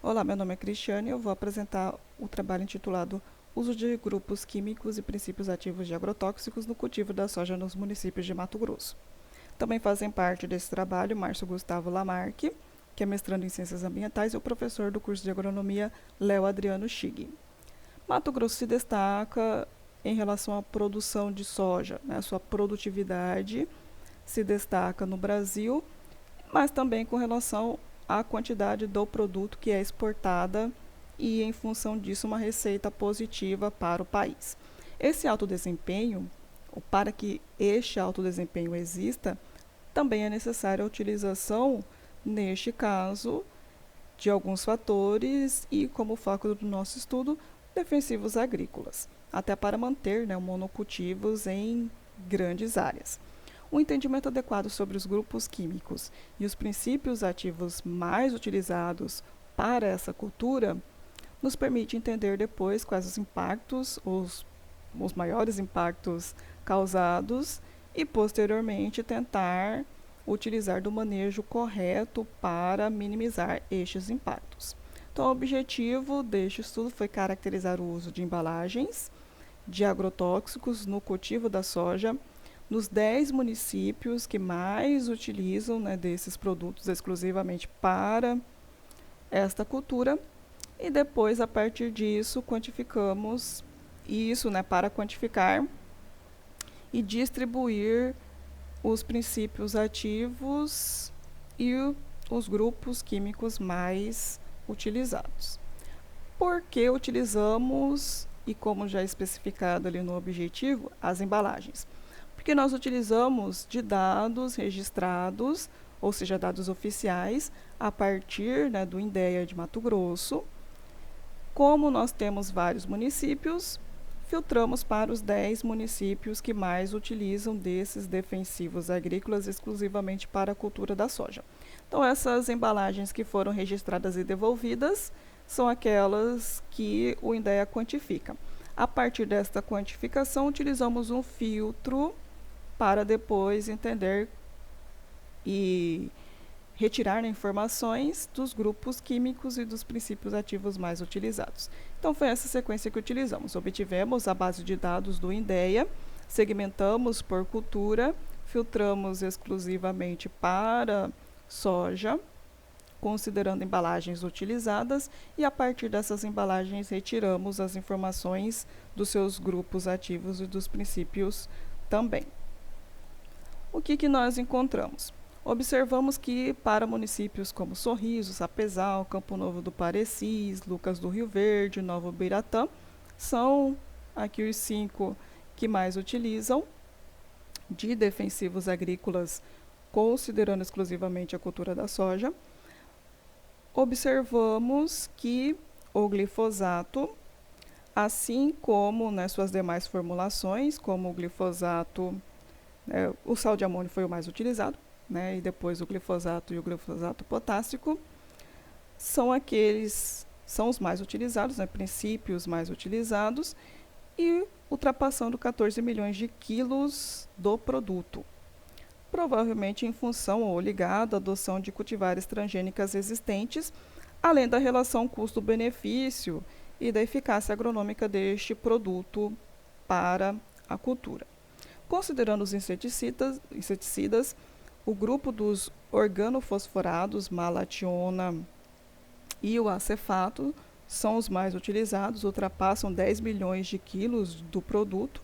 Olá, meu nome é Cristiane e eu vou apresentar o trabalho intitulado Uso de grupos químicos e princípios ativos de agrotóxicos no cultivo da soja nos municípios de Mato Grosso. Também fazem parte desse trabalho Márcio Gustavo Lamarque, que é mestrando em Ciências Ambientais, e o professor do curso de Agronomia Léo Adriano Chig. Mato Grosso se destaca em relação à produção de soja, né? A sua produtividade se destaca no Brasil, mas também com relação à quantidade do produto que é exportada e, em função disso, uma receita positiva para o país. Esse alto desempenho, ou para que este alto desempenho exista, também é necessária a utilização, neste caso, de alguns fatores e, como foco do nosso estudo, defensivos agrícolas, até para manter, né, monocultivos em grandes áreas. O entendimento adequado sobre os grupos químicos e os princípios ativos mais utilizados para essa cultura nos permite entender depois quais os impactos, os maiores impactos causados e, posteriormente, tentar utilizar do manejo correto para minimizar estes impactos. Então, o objetivo deste estudo foi caracterizar o uso de embalagens de agrotóxicos no cultivo da soja nos 10 municípios que mais utilizam, né, desses produtos exclusivamente para esta cultura, e depois, a partir disso, quantificamos isso, né, para quantificar e distribuir os princípios ativos e os grupos químicos mais utilizados. Por que utilizamos, e como já especificado ali no objetivo, as embalagens? Porque nós utilizamos de dados registrados, ou seja, dados oficiais, a partir, né, do INDEA de Mato Grosso. Como nós temos vários municípios, filtramos para os 10 municípios que mais utilizam desses defensivos agrícolas exclusivamente para a cultura da soja. Então, essas embalagens que foram registradas e devolvidas são aquelas que o INDEA quantifica. A partir desta quantificação, utilizamos um filtro para depois entender e retirar informações dos grupos químicos e dos princípios ativos mais utilizados. Então, foi essa sequência que utilizamos. Obtivemos a base de dados do INDEA, segmentamos por cultura, filtramos exclusivamente para soja, considerando embalagens utilizadas, e a partir dessas embalagens retiramos as informações dos seus grupos ativos e dos princípios também. O que nós encontramos? Observamos que para municípios como Sorriso, Sapezal, Campo Novo do Parecis, Lucas do Rio Verde, Novo Beiratã, são aqui os 5 que mais utilizam de defensivos agrícolas, considerando exclusivamente a cultura da soja. Observamos que o glifosato, assim como nas suas demais formulações, como o glifosato, o sal de amônio foi o mais utilizado, né, e depois o glifosato e o glifosato potássico, são os mais utilizados, né, princípios mais utilizados, e ultrapassando 14 milhões de quilos do produto, provavelmente em função ou ligado à adoção de cultivares transgênicas existentes, além da relação custo-benefício e da eficácia agronômica deste produto para a cultura. Considerando os inseticidas, o grupo dos organofosforados, malationa e o acefato, são os mais utilizados, ultrapassam 10 milhões de quilos do produto.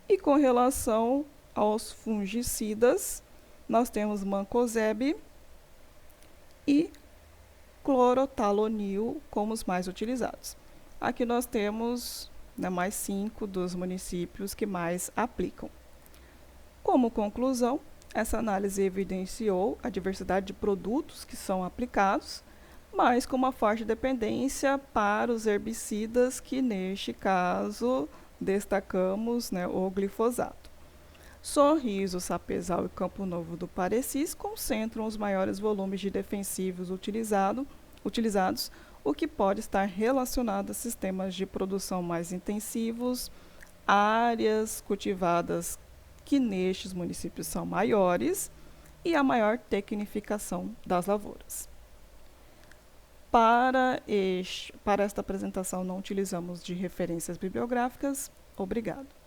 E com relação aos fungicidas, nós temos mancozeb e clorotalonil como os mais utilizados. Aqui nós temos, né, mais 5 dos municípios que mais aplicam. Como conclusão, essa análise evidenciou a diversidade de produtos que são aplicados, mas com uma forte dependência para os herbicidas, que neste caso destacamos, né, o glifosato. Sorriso, Sapezal e Campo Novo do Parecis concentram os maiores volumes de defensivos utilizados, o que pode estar relacionado a sistemas de produção mais intensivos, áreas cultivadas que nestes municípios são maiores e a maior tecnificação das lavouras. Para esta apresentação não utilizamos de referências bibliográficas. Obrigado.